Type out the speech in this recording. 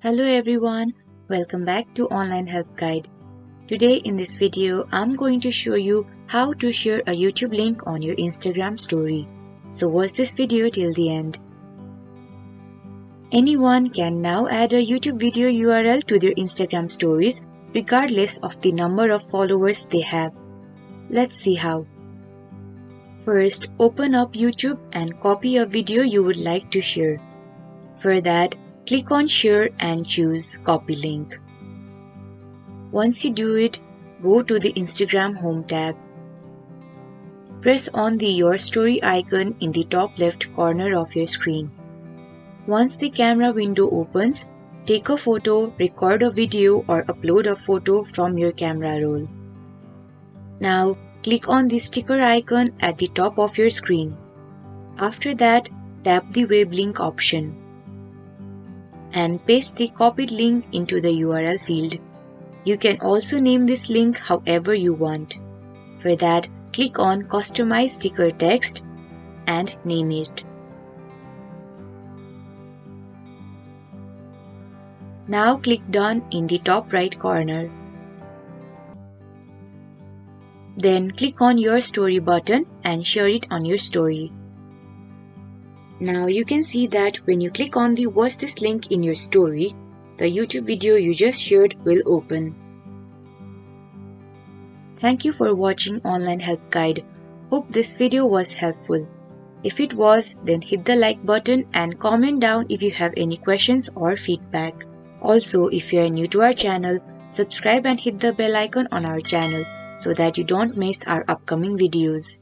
Hello everyone, welcome back to Online Help Guide. Today in this video, I'm going to show you how to share a YouTube link on your Instagram story. So watch this video till the end. Anyone can now add a YouTube video URL to their Instagram stories regardless of the number of followers they have. Let's see how. First, open up YouTube and copy a video you would like to share. For that, click on Share and choose Copy Link. Once you do it, go to the Instagram Home tab. Press on the Your Story icon in the top left corner of your screen. Once the camera window opens, take a photo, record a video or upload a photo from your camera roll. Now, click on the sticker icon at the top of your screen. After that, tap the web link option and paste the copied link into the URL field. You can also name this link however you want. For that, click on Customize Sticker Text and name it. Now click Done in the top right corner. Then click on Your Story button and share it on your story. Now you can see that when you click on the Watch This link in your story, the YouTube video you just shared will open. Thank you for watching Online Help Guide. Hope this video was helpful. If it was, then hit the like button and comment down if you have any questions or feedback. Also, if you are new to our channel, subscribe and hit the bell icon on our channel so that you don't miss our upcoming videos.